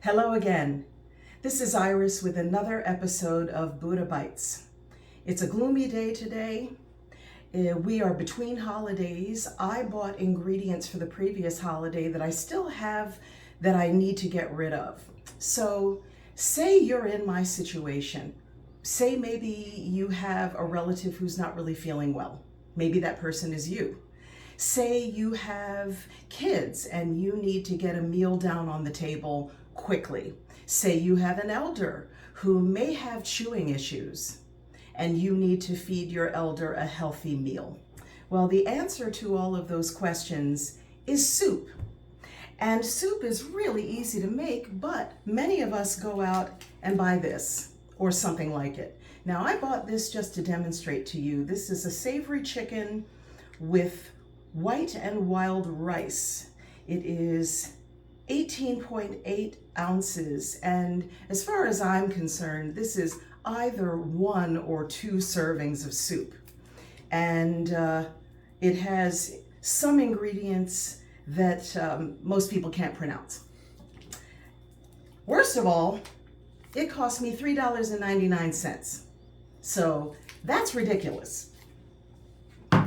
Hello again. This is Iris with another episode of Buddha Bites. It's a gloomy day today. We are between holidays. I bought ingredients for the previous holiday that I still have that I need to get rid of. So say you're in my situation. Say maybe you have a relative who's not really feeling well. Maybe that person is you. Say you have kids and you need to get a meal down on the table quickly. Say you have an elder who may have chewing issues and you need to feed your elder a healthy meal. Well, the answer to all of those questions is soup. And soup is really easy to make, but many of us go out and buy this or something like it. Now, I bought this just to demonstrate to you. This is a savory chicken with white and wild rice. It is 18.8 ounces, and as far as I'm concerned, this is either 1 or 2 servings of soup. And it has some ingredients that most people can't pronounce. Worst of all, it cost me $3.99. So that's ridiculous.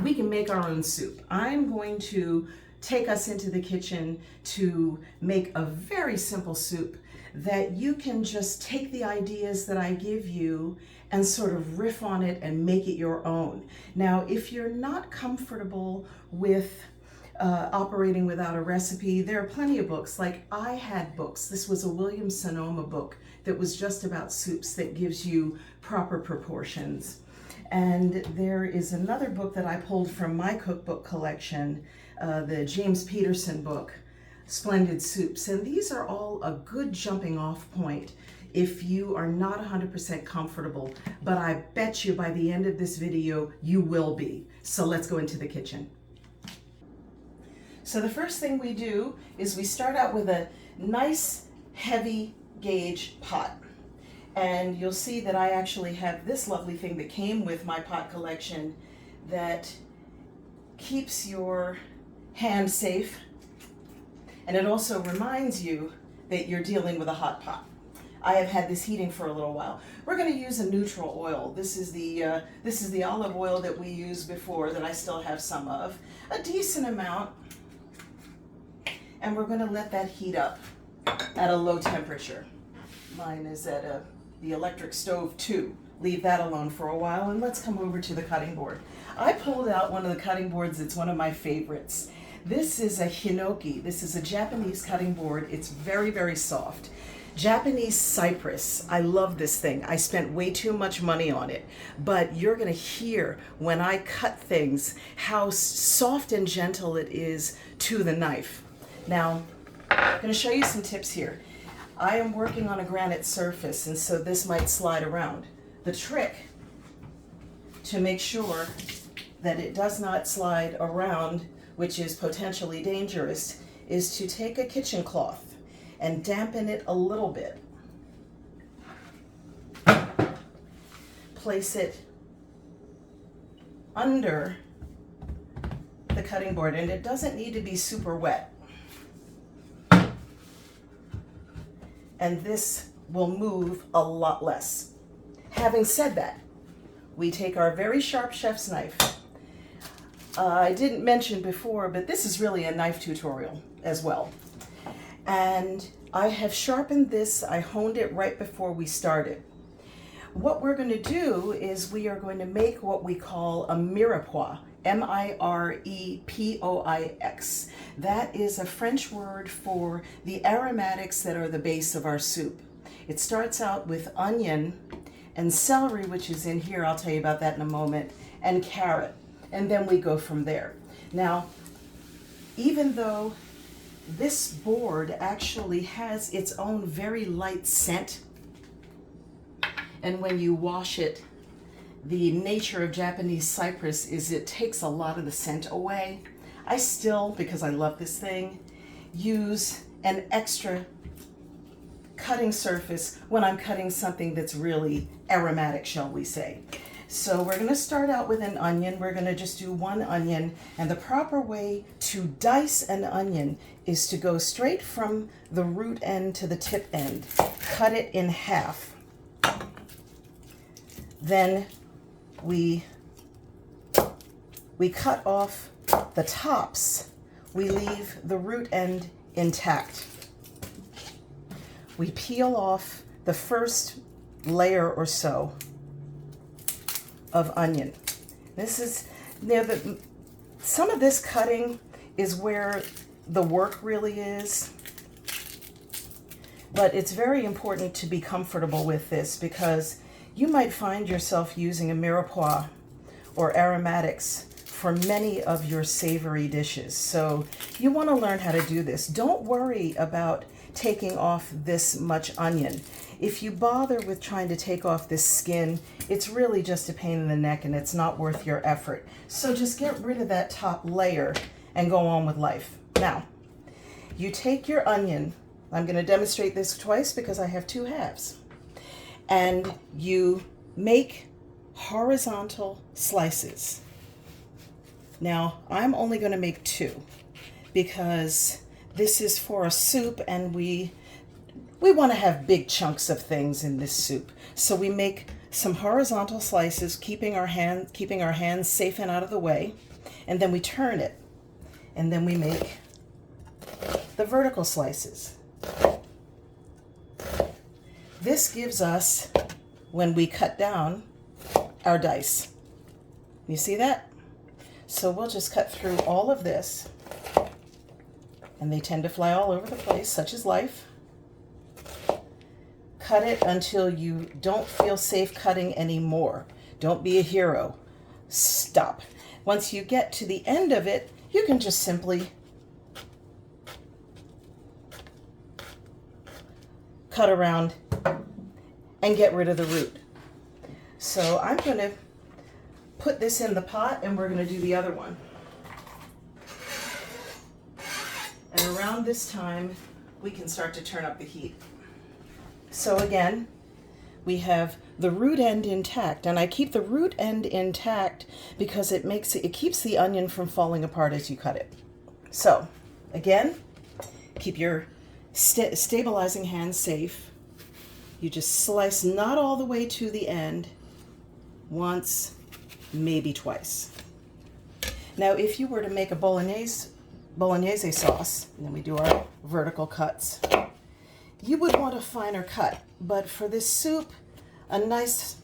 We can make our own soup. I'm going to take us into the kitchen to make a very simple soup that you can just take the ideas that I give you and sort of riff on it and make it your own. Now, if you're not comfortable with operating without a recipe, there are plenty of books. Like I had books. This was a Williams Sonoma book that was just about soups that gives you proper proportions. And there is another book that I pulled from my cookbook collection, the James Peterson book, Splendid Soups. And these are all a good jumping off point if you are not 100% comfortable. But I bet you by the end of this video, you will be. So let's go into the kitchen. So the first thing we do is we start out with a nice heavy gauge pot. And you'll see that I actually have this lovely thing that came with my pot collection that keeps your hand safe. And it also reminds you that you're dealing with a hot pot. I have had this heating for a little while. We're going to use a neutral oil. This is the olive oil that we used before that I still have some of. A decent amount. And we're going to let that heat up at a low temperature. Mine is at the electric stove too. Leave that alone for a while and let's come over to the cutting board. I pulled out one of the cutting boards. It's one of my favorites. This is a hinoki. This is a Japanese cutting board. It's very, very soft. Japanese cypress. I love this thing. I spent way too much money on it, but you're going to hear when I cut things how soft and gentle it is to the knife. Now, I'm going to show you some tips here. I am working on a granite surface, and so this might slide around. The trick to make sure that it does not slide around, which is potentially dangerous, is to take a kitchen cloth and dampen it a little bit. Place it under the cutting board, and it doesn't need to be super wet. And this will move a lot less. Having said that, we take our very sharp chef's knife. I didn't mention before, but this is really a knife tutorial as well. And I have sharpened this. I honed it right before we started. What we're going to do is we are going to make what we call a mirepoix. M-I-R-E-P-O-I-X. That is a French word for the aromatics that are the base of our soup. It starts out with onion and celery, which is in here. I'll tell you about that in a moment, and carrot. And then we go from there. Now, even though this board actually has its own very light scent, and when you wash it, the nature of Japanese cypress is it takes a lot of the scent away. I still, because I love this thing, use an extra cutting surface when I'm cutting something that's really aromatic, shall we say. So we're going to start out with an onion. We're going to just do one onion. And the proper way to dice an onion is to go straight from the root end to the tip end. Cut it in half. Then we cut off the tops. We leave the root end intact. We peel off the first layer or so of onion. This is, some of this cutting is where the work really is, but it's very important to be comfortable with this because you might find yourself using a mirepoix or aromatics for many of your savory dishes. So you want to learn how to do this. Don't worry about taking off this much onion. If you bother with trying to take off this skin, it's really just a pain in the neck and it's not worth your effort. So just get rid of that top layer and go on with life. Now, you take your onion, I'm going to demonstrate this twice because I have two halves, and you make horizontal slices. Now, I'm only going to make two because this is for a soup and we want to have big chunks of things in this soup. So we make some horizontal slices, keeping our hands safe and out of the way, and then we turn it. And then we make the vertical slices. This gives us, when we cut down, our dice. You see that? So we'll just cut through all of this, and they tend to fly all over the place, such is life. Cut it until you don't feel safe cutting anymore. Don't be a hero. Stop. Once you get to the end of it, you can just simply cut around and get rid of the root. So I'm going to put this in the pot and we're going to do the other one. And around this time, we can start to turn up the heat. So again, we have the root end intact, and I keep the root end intact because it keeps the onion from falling apart as you cut it. So again, keep your stabilizing hand safe. You just slice not all the way to the end, once, maybe twice. Now, if you were to make a bolognese sauce, and then we do our vertical cuts, you would want a finer cut, but for this soup, a nice,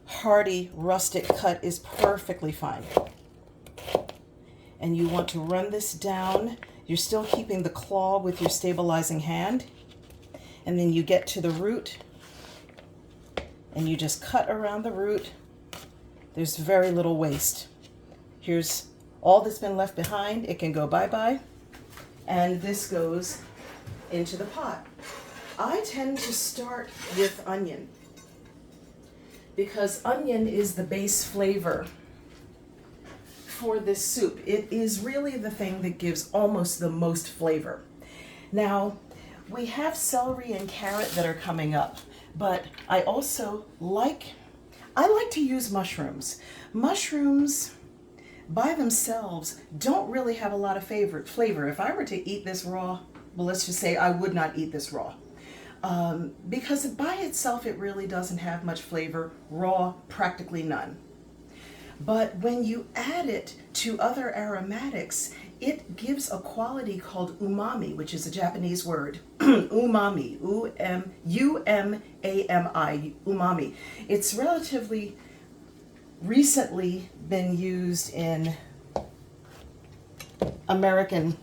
hearty, rustic cut is perfectly fine. And you want to run this down. You're still keeping the claw with your stabilizing hand. And then you get to the root, and you just cut around the root. There's very little waste. Here's all that's been left behind. It can go bye-bye. And this goes into the pot. I tend to start with onion because onion is the base flavor for this soup. It is really the thing that gives almost the most flavor. Now, we have celery and carrot that are coming up, but I also like to use mushrooms. Mushrooms by themselves don't really have a lot of flavor. If I were to eat this raw, well, let's just say I would not eat this raw. Because by itself, it really doesn't have much flavor. Raw, practically none. But when you add it to other aromatics, it gives a quality called umami, which is a Japanese word. Umami, U-M-A-M-I, umami. It's relatively recently been used in American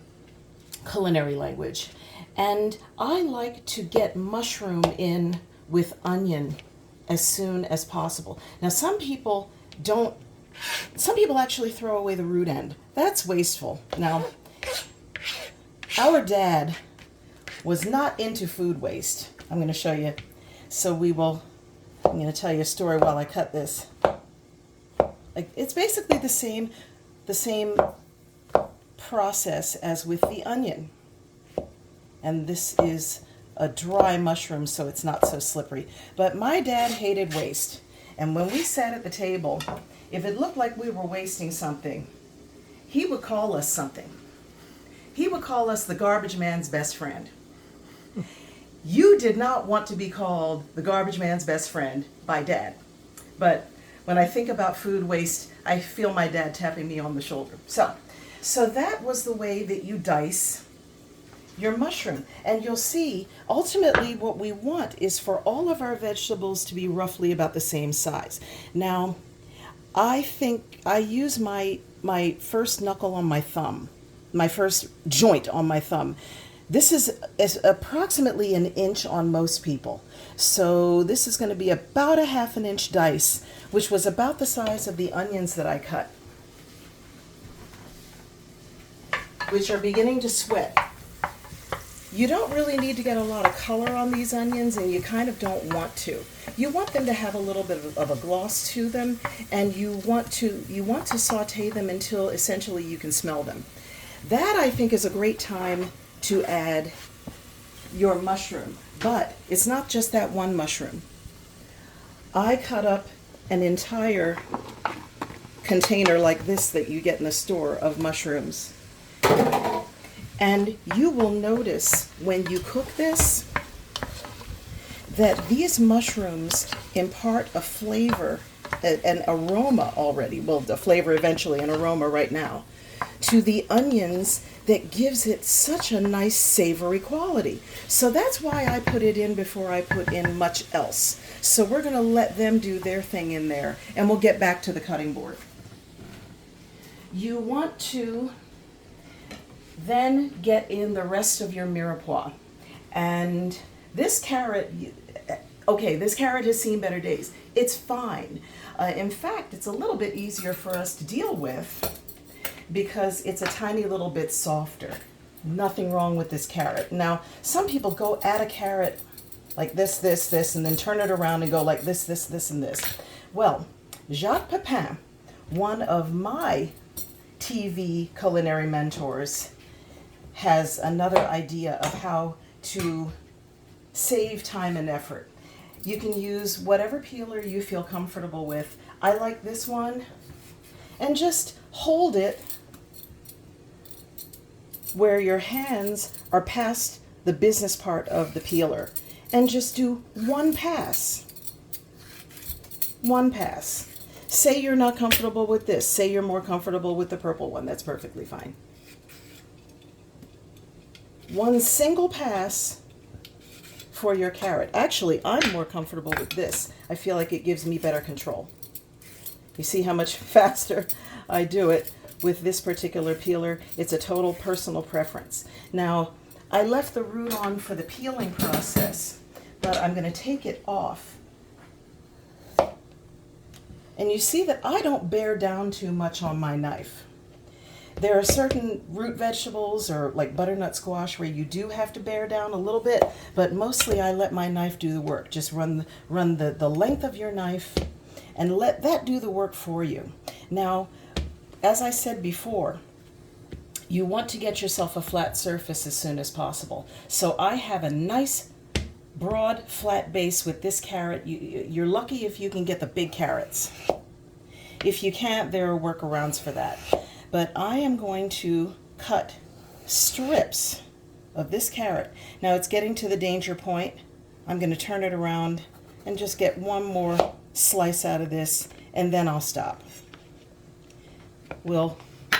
culinary language. And I like to get mushroom in with onion as soon as possible. Now, some people actually throw away the root end. That's wasteful. Now, our dad was not into food waste. I'm going to show you. So I'm going to tell you a story while I cut this. It's basically the same process as with the onion. And this is a dry mushroom, so it's not so slippery. But my dad hated waste. And when we sat at the table, if it looked like we were wasting something, he would call us something. He would call us the garbage man's best friend. You did not want to be called the garbage man's best friend by Dad. But when I think about food waste, I feel my dad tapping me on the shoulder. So that was the way that you dice your mushroom. And you'll see, ultimately what we want is for all of our vegetables to be roughly about the same size. Now, I think I use my first knuckle on my thumb, my first joint on my thumb. This is approximately 1 inch on most people. So this is going to be about a 1/2 inch dice, which was about the size of the onions that I cut, which are beginning to sweat. You don't really need to get a lot of color on these onions, and you kind of don't want to. You want them to have a little bit of a gloss to them, and you want to saute them until essentially you can smell them. That, I think, is a great time to add your mushroom. But it's not just that one mushroom. I cut up an entire container like this that you get in the store of mushrooms. And you will notice when you cook this that these mushrooms impart a flavor, an aroma already, well, a flavor eventually, an aroma right now, to the onions that gives it such a nice savory quality. So that's why I put it in before I put in much else. So we're going to let them do their thing in there, and we'll get back to the cutting board. You want to then get in the rest of your mirepoix. And this carrot, okay, this carrot has seen better days. It's fine. In fact, it's a little bit easier for us to deal with because it's a tiny little bit softer. Nothing wrong with this carrot. Now, some people go at a carrot like this, and then turn it around and go like this, and this. Well, Jacques Pepin, one of my TV culinary mentors, has another idea of how to save time and effort. You can use whatever peeler you feel comfortable with. I like this one. And just hold it where your hands are past the business part of the peeler. And just do one pass. One pass. Say you're not comfortable with this. Say you're more comfortable with the purple one. That's perfectly fine. One single pass for your carrot. Actually, I'm more comfortable with this. I feel like it gives me better control. You see how much faster I do it with this particular peeler. It's a total personal preference. Now, I left the root on for the peeling process, but I'm going to take it off. And you see that I don't bear down too much on my knife. There are certain root vegetables, or like butternut squash, where you do have to bear down a little bit, but mostly I let my knife do the work. Just run the length of your knife and let that do the work for you. Now, as I said before, you want to get yourself a flat surface as soon as possible. So I have a nice broad flat base with this carrot. You're lucky if you can get the big carrots. If you can't, there are workarounds for that. But I am going to cut strips of this carrot. Now it's getting to the danger point. I'm going to turn it around and just get one more slice out of this, and then I'll stop. We'll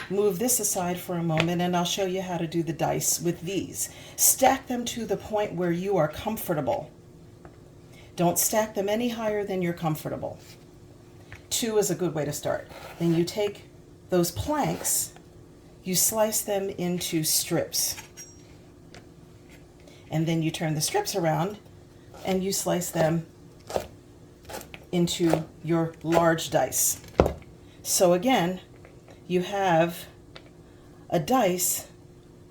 move this aside for a moment, and I'll show you how to do the dice with these. Stack them to the point where you are comfortable. Don't stack them any higher than you're comfortable. 2 is a good way to start. Then you take those planks, you slice them into strips. And then you turn the strips around and you slice them into your large dice. So again, you have a dice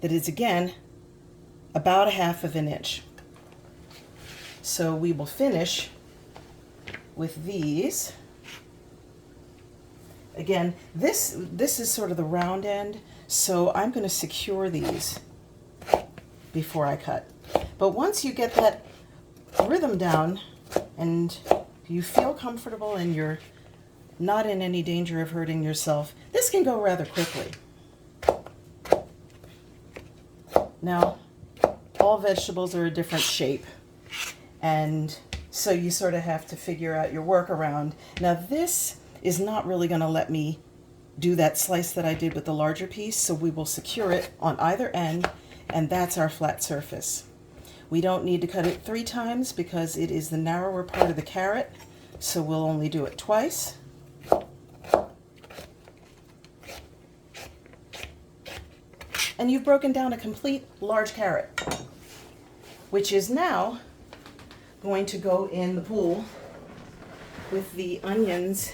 that is again about a 1/2 inch. So we will finish with these. Again, this is sort of the round end, so I'm going to secure these before I cut. But once you get that rhythm down and you feel comfortable and you're not in any danger of hurting yourself, this can go rather quickly. Now, all vegetables are a different shape, and so you sort of have to figure out your workaround. Now, this is not really going to let me do that slice that I did with the larger piece, so we will secure it on either end, and that's our flat surface. We don't need to cut it 3 times because it is the narrower part of the carrot, so we'll only do it twice. And you've broken down a complete large carrot, which is now going to go in the pool with the onions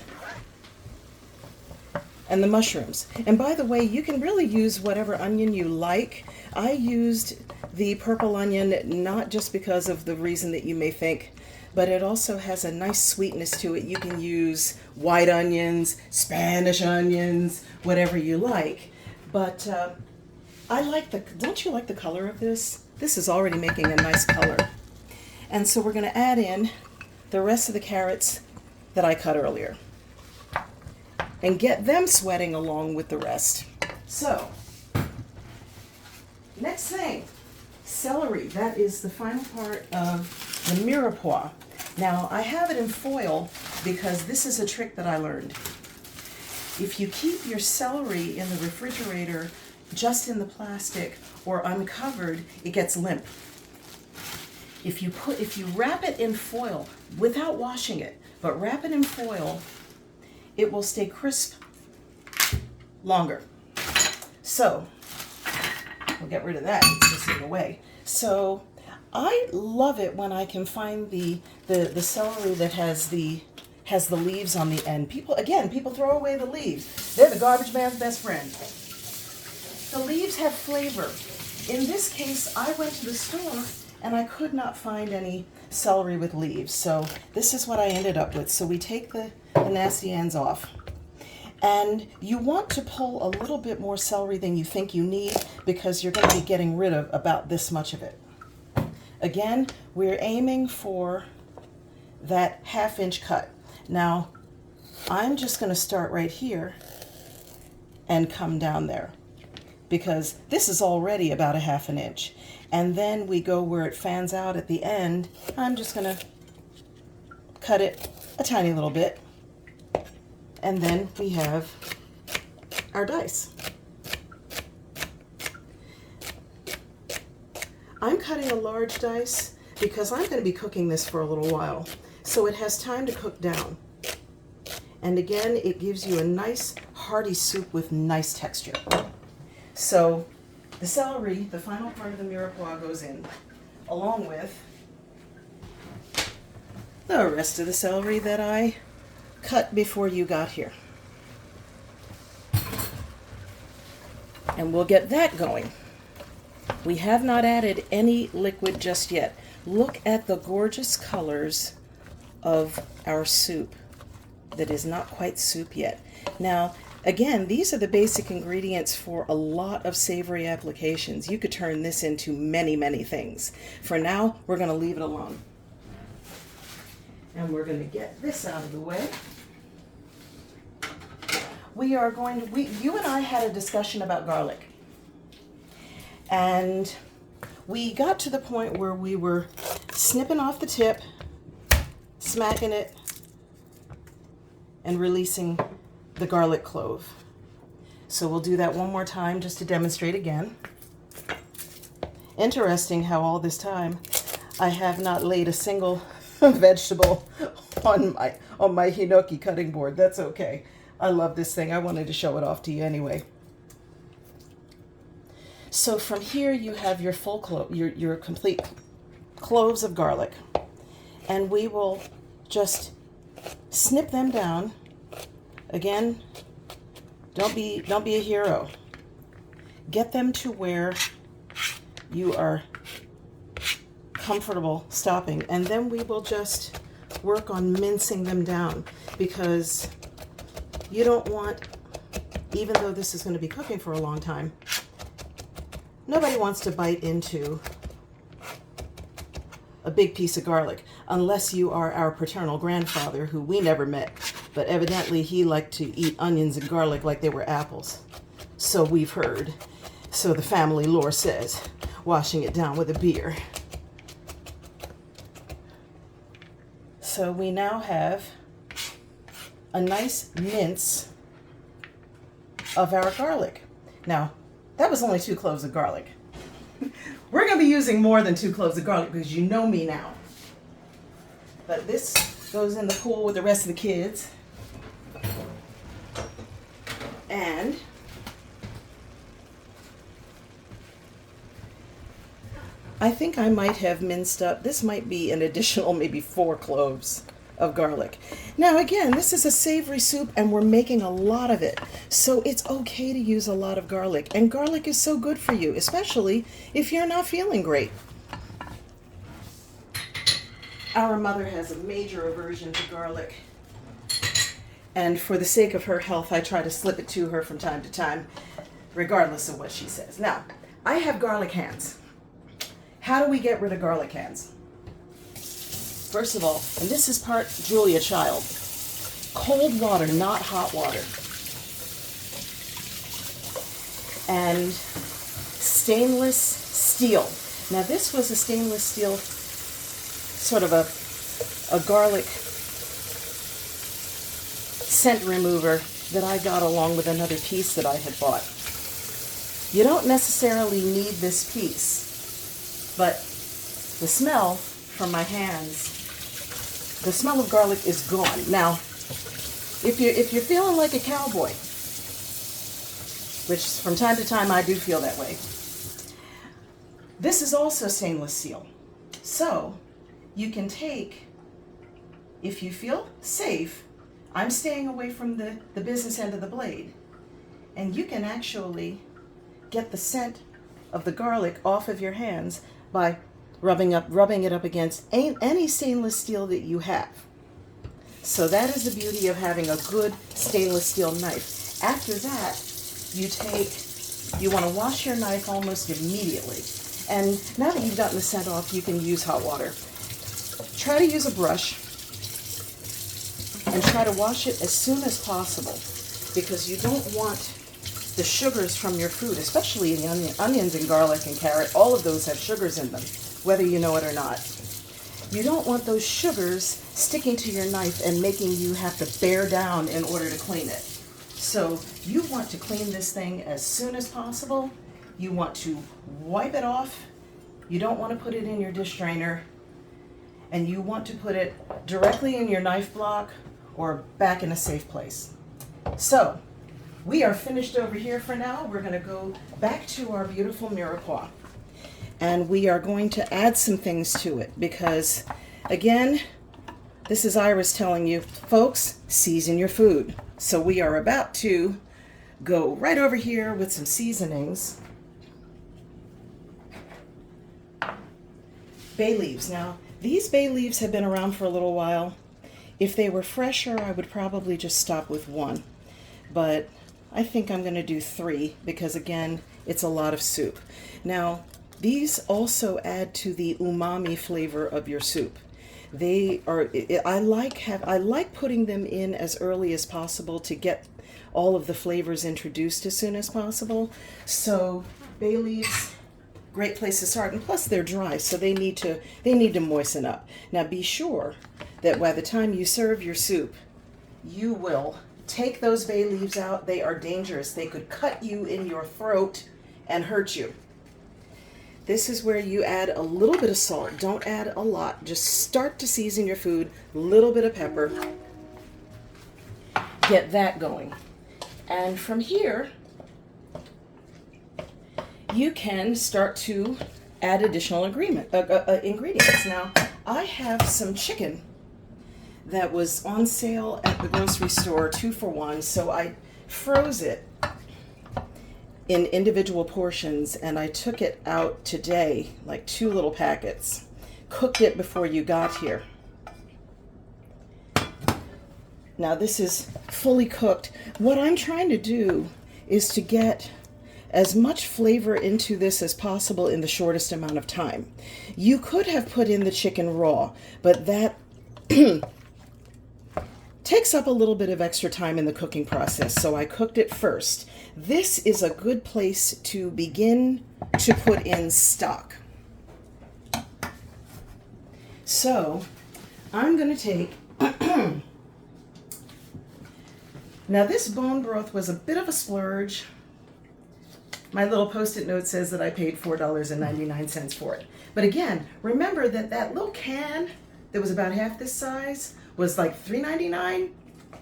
and the mushrooms. And by the way, you can really use whatever onion you like. I used the purple onion not just because of the reason that you may think, but it also has a nice sweetness to it. You can use white onions, Spanish onions, whatever you like. But I like don't you like the color of this? This is already making a nice color. And so we're going to add in the rest of the carrots that I cut earlier and get them sweating along with the rest. So, next thing, celery. That is the final part of the mirepoix. Now, I have it in foil because this is a trick that I learned. If you keep your celery in the refrigerator just in the plastic or uncovered, it gets limp. If you wrap it in foil without washing it, but wrap it in foil, it will stay crisp longer. So we'll get rid of that. It's just in the way. So I love it when I can find the celery that has the leaves on the end. People throw away the leaves. They're the garbage man's best friend. The leaves have flavor. In this case, I went to the store and I could not find any celery with leaves. So this is what I ended up with. So we take the nasty ends off. And you want to pull a little bit more celery than you think you need because you're going to be getting rid of about this much of it. Again, we're aiming for that 1/2 inch cut. Now, I'm just going to start right here and come down there because this is already about 1/2 inch. And then we go where it fans out at the end. I'm just going to cut it a tiny little bit. And then we have our dice. I'm cutting a large dice because I'm going to be cooking this for a little while. So it has time to cook down. And again, it gives you a nice hearty soup with nice texture. So the celery, the final part of the mirepoix, goes in, along with the rest of the celery that I cut before you got here. And we'll get that going. We have not added any liquid just yet. Look at the gorgeous colors of our soup that is not quite soup yet. Now, again, these are the basic ingredients for a lot of savory applications. You could turn this into many, many things. For now, we're going to leave it alone. And we're going to get this out of the way. You and I had a discussion about garlic. And we got to the point where we were snipping off the tip, smacking it, and releasing the garlic clove. So we'll do that one more time just to demonstrate again. Interesting how all this time I have not laid a single vegetable on my hinoki cutting board. That's okay. I love this thing. I wanted to show it off to you anyway. So from here you have your full your complete cloves of garlic, and we will just snip them down. Again, don't be a hero. Get them to where you are comfortable stopping, and then we will just work on mincing them down, because you don't want, even though this is going to be cooking for a long time, nobody wants to bite into a big piece of garlic, unless you are our paternal grandfather, who we never met, but evidently he liked to eat onions and garlic like they were apples. So we've heard. So the family lore says, washing it down with a beer. So we now have a nice mince of our garlic. Now, that was only 2 cloves of garlic. We're going to be using more than 2 cloves of garlic because you know me now. But this goes in the pool with the rest of the kids. And I think I might have minced up, this might be an additional maybe 4 cloves of garlic. Now again, this is a savory soup and we're making a lot of it. So it's okay to use a lot of garlic. And garlic is so good for you, especially if you're not feeling great. Our mother has a major aversion to garlic. And for the sake of her health, I try to slip it to her from time to time, regardless of what she says. Now, I have garlic hands. How do we get rid of garlic hands? First of all, and this is part Julia Child, cold water, not hot water. And stainless steel. Now this was a stainless steel, sort of a garlic scent remover that I got along with another piece that I had bought. You don't necessarily need this piece, but the smell from my hands, the smell of garlic is gone. Now, if you're feeling like a cowboy, which from time to time I do feel that way, this is also stainless steel. So you can take, if you feel safe, I'm staying away from the business end of the blade, and you can actually get the scent of the garlic off of your hands by rubbing it up against any stainless steel that you have. So that is the beauty of having a good stainless steel knife. After that, you want to wash your knife almost immediately. And now that you've gotten the scent off, you can use hot water. Try to use a brush and try to wash it as soon as possible, because you don't want the sugars from your food, especially the onions and garlic and carrot, all of those have sugars in them, whether you know it or not. You don't want those sugars sticking to your knife and making you have to bear down in order to clean it. So you want to clean this thing as soon as possible. You want to wipe it off. You don't want to put it in your dish drainer. And you want to put it directly in your knife block or back in a safe place. So we are finished over here for now. We're going to go back to our beautiful mirepoix. And we are going to add some things to it because, again, this is Iris telling you, folks, season your food. So we are about to go right over here with some seasonings. Bay leaves. Now, these bay leaves have been around for a little while. If they were fresher, I would probably just stop with 1. But I think I'm going to do 3 because, again, it's a lot of soup. Now, these also add to the umami flavor of your soup. They are, I like putting them in as early as possible to get all of the flavors introduced as soon as possible. So bay leaves, great place to start, and plus they're dry, so they need to moisten up. Now be sure that by the time you serve your soup, you will take those bay leaves out. They are dangerous. They could cut you in your throat and hurt you. This is where you add a little bit of salt. Don't add a lot. Just start to season your food. A little bit of pepper. Get that going. And from here, you can start to add additional ingredients. Now, I have some chicken that was on sale at the grocery store, 2 for 1, so I froze it in individual portions, and I took it out today, like 2 little packets. Cooked it before you got here. Now this is fully cooked. What I'm trying to do is to get as much flavor into this as possible in the shortest amount of time. You could have put in the chicken raw, but that takes up a little bit of extra time in the cooking process, so I cooked it first. This is a good place to begin to put in stock. So I'm going to take, now this bone broth was a bit of a splurge. My little post-it note says that I paid $4.99 for it. But again, remember that that little can that was about half this size was like $3.99.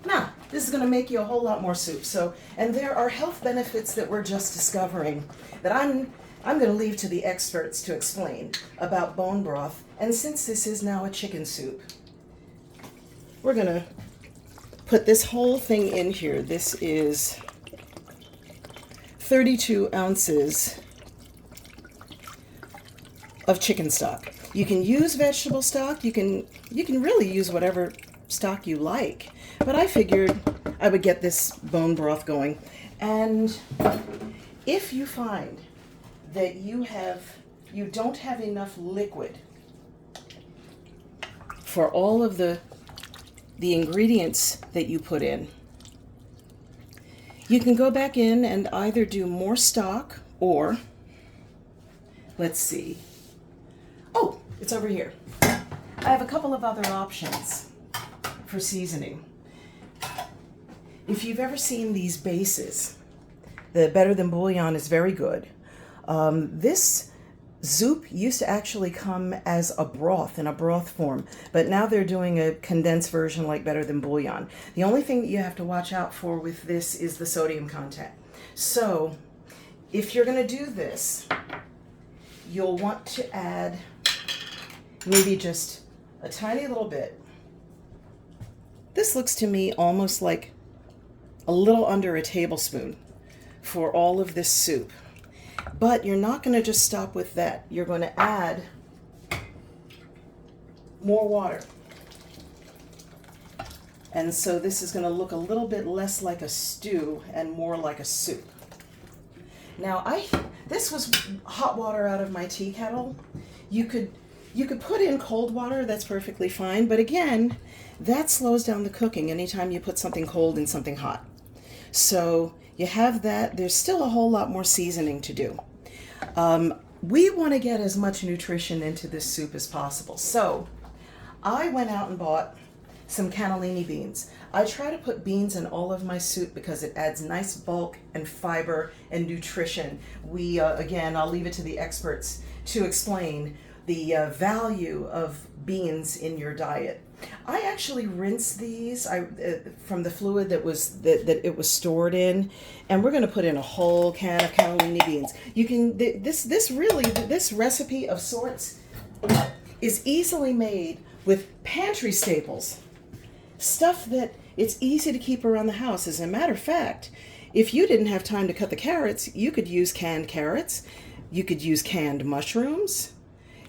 Nah, this is going to make you a whole lot more soup. So, and there are health benefits that we're just discovering that I'm going to leave to the experts to explain about bone broth. And since this is now a chicken soup, we're going to put this whole thing in here. This is 32 ounces of chicken stock. You can use vegetable stock. You can really use whatever stock you like. But I figured I would get this bone broth going. And if you find that you don't have enough liquid for all of the ingredients that you put in, you can go back in and either do more stock or, let's see, oh, it's over here. I have a couple of other options for seasoning. If you've ever seen these bases, the Better Than Bouillon is very good. This soup used to actually come as a broth, in a broth form, but now they're doing a condensed version like Better Than Bouillon. The only thing that you have to watch out for with this is the sodium content. So if you're going to do this, you'll want to add maybe just a tiny little bit. This looks to me almost like a little under a tablespoon for all of this soup. But you're not going to just stop with that. You're going to add more water. And so this is going to look a little bit less like a stew and more like a soup. Now, this was hot water out of my tea kettle. You could put in cold water, that's perfectly fine. But again, that slows down the cooking anytime you put something cold in something hot. So you have that. There's still a whole lot more seasoning to do. We want to get as much nutrition into this soup as possible. So I went out and bought some cannellini beans. I try to put beans in all of my soup because it adds nice bulk and fiber and nutrition. Again, I'll leave it to the experts to explain the value of beans in your diet. I actually rinsed these from the fluid that it was stored in, and we're going to put in a whole can of cannellini beans. You can this recipe of sorts is easily made with pantry staples, stuff that it's easy to keep around the house. As a matter of fact, if you didn't have time to cut the carrots, you could use canned carrots, you could use canned mushrooms.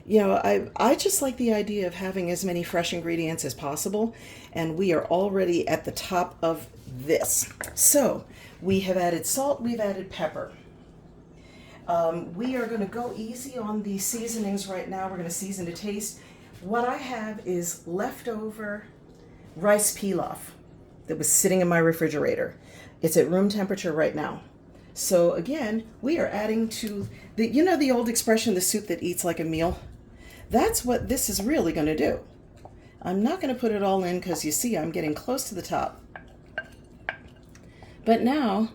You know, I just like the idea of having as many fresh ingredients as possible, and we are already at the top of this. So we have added salt, we've added pepper. We are going to go easy on the seasonings right now. We're going to season to taste. What I have is leftover rice pilaf that was sitting in my refrigerator. It's at room temperature right now. So again, we are adding to the old expression, the soup that eats like a meal. That's what this is really going to do. I'm not going to put it all in because you see I'm getting close to the top. But now,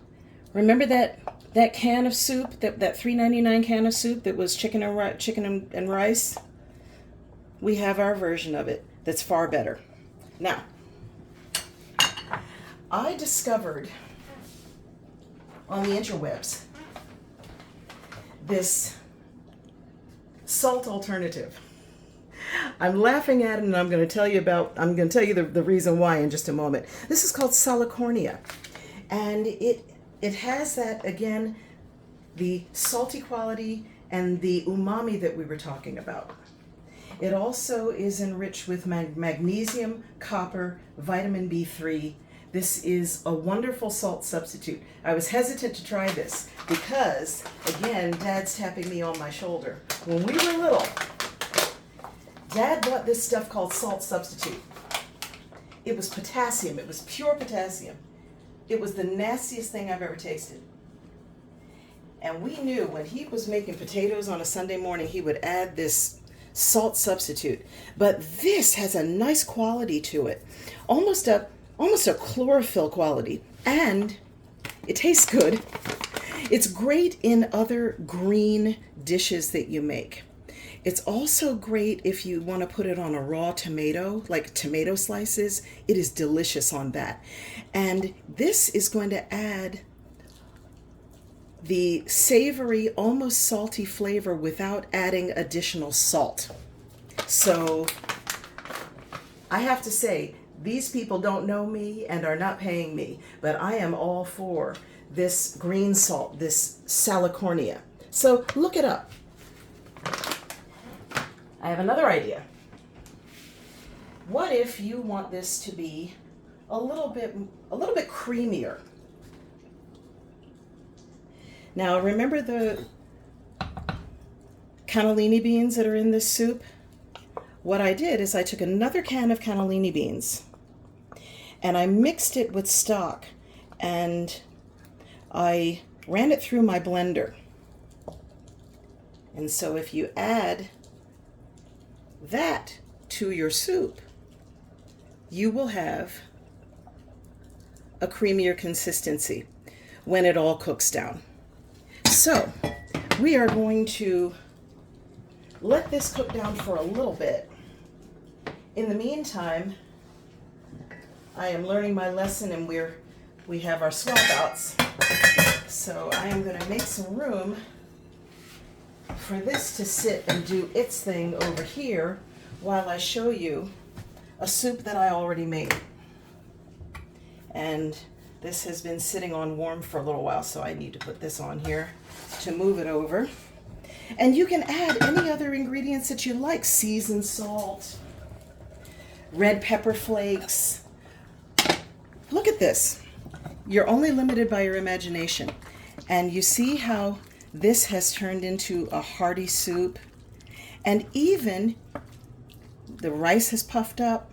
remember that can of soup, that $3.99 can of soup that was chicken and rice? We have our version of it that's far better. Now, I discovered on the interwebs this salt alternative. I'm laughing at it, and I'm going to tell you the reason why in just a moment. This is called Salicornia, and it has that, again, the salty quality and the umami that we were talking about. It also is enriched with magnesium, copper, vitamin B3, This is a wonderful salt substitute. I was hesitant to try this because, again, Dad's tapping me on my shoulder. When we were little, Dad bought this stuff called salt substitute. It was potassium. It was pure potassium. It was the nastiest thing I've ever tasted. And we knew when he was making potatoes on a Sunday morning, he would add this salt substitute. But this has a nice quality to it. Almost a chlorophyll quality. And it tastes good. It's great in other green dishes that you make. It's also great if you want to put it on a raw tomato, like tomato slices. It is delicious on that. And this is going to add the savory, almost salty flavor without adding additional salt. So I have to say, these people don't know me and are not paying me, but I am all for this green salt, this Salicornia. So look it up. I have another idea. What if you want this to be a little bit creamier? Now remember the cannellini beans that are in this soup? What I did is I took another can of cannellini beans and I mixed it with stock and I ran it through my blender. And so if you add that to your soup, you will have a creamier consistency when it all cooks down. So we are going to let this cook down for a little bit. In the meantime, I am learning my lesson and we have our swap outs. So I am going to make some room for this to sit and do its thing over here while I show you a soup that I already made. And this has been sitting on warm for a little while, so I need to put this on here to move it over. And you can add any other ingredients that you like. Seasoned salt, red pepper flakes. Look at this. You're only limited by your imagination. And you see how this has turned into a hearty soup. And even the rice has puffed up.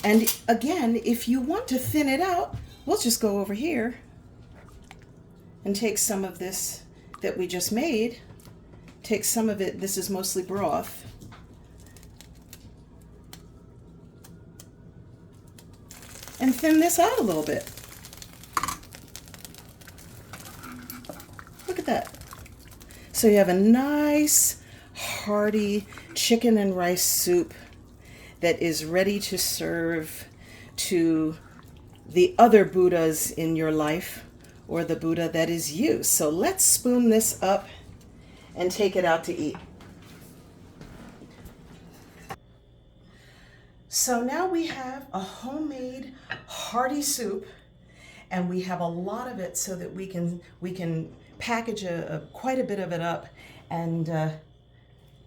And again, if you want to thin it out, we'll just go over here and take some of this that we just made. Take some of it, this is mostly broth. And thin this out a little bit. Look at that. So you have a nice, hearty chicken and rice soup that is ready to serve to the other Buddhas in your life, or the Buddha that is you. So let's spoon this up and take it out to eat. So now we have a homemade hearty soup, and we have a lot of it so that we can package quite a bit of it up and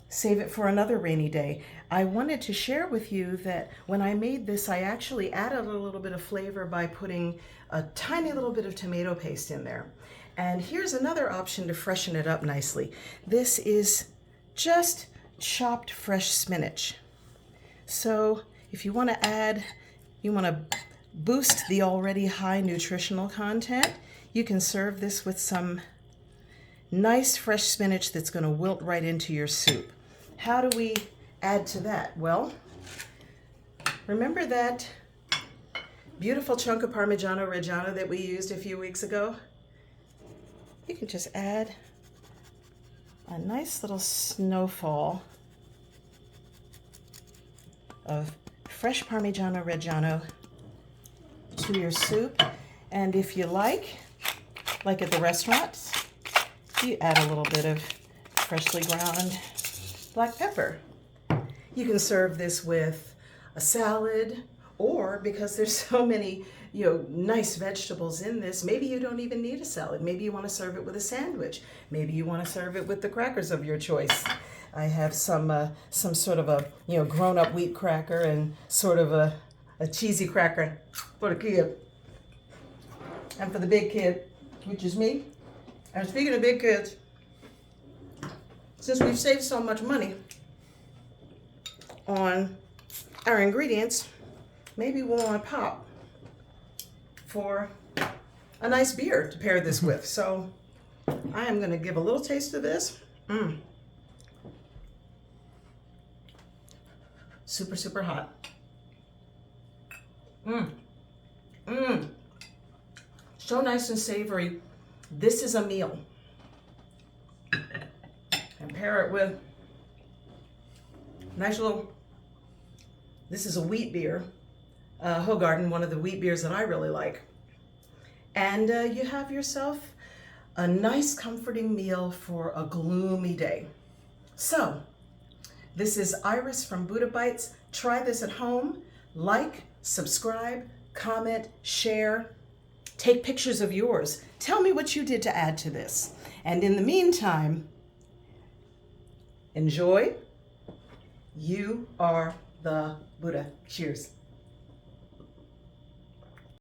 save it for another rainy day. I wanted to share with you that when I made this, I actually added a little bit of flavor by putting a tiny little bit of tomato paste in there. And here's another option to freshen it up nicely. This is just chopped fresh spinach. So if you want to boost the already high nutritional content, you can serve this with some nice fresh spinach that's going to wilt right into your soup. How do we add to that? Well, remember that beautiful chunk of Parmigiano Reggiano that we used a few weeks ago? You can just add a nice little snowfall of fresh Parmigiano Reggiano to your soup. And if you like at the restaurants, you add a little bit of freshly ground black pepper. You can serve this with a salad, or because there's so many, nice vegetables in this, maybe you don't even need a salad. Maybe you want to serve it with a sandwich. Maybe you want to serve it with the crackers of your choice. I have some sort of a grown-up wheat cracker and sort of a a cheesy cracker for the kid. And for the big kid, which is me. And speaking of big kids, since we've saved so much money on our ingredients, maybe we'll want to pop for a nice beer to pair this with. So I am going to give a little taste of this. Super, super hot. So nice and savory. This is a meal. And pair it with nice little, this is a wheat beer. Hogarden, one of the wheat beers that I really like. And you have yourself a nice comforting meal for a gloomy day. So, this is Iris from Buddha Bites. Try this at home. Like, subscribe, comment, share. Take pictures of yours. Tell me what you did to add to this. And in the meantime, enjoy. You are the Buddha. Cheers.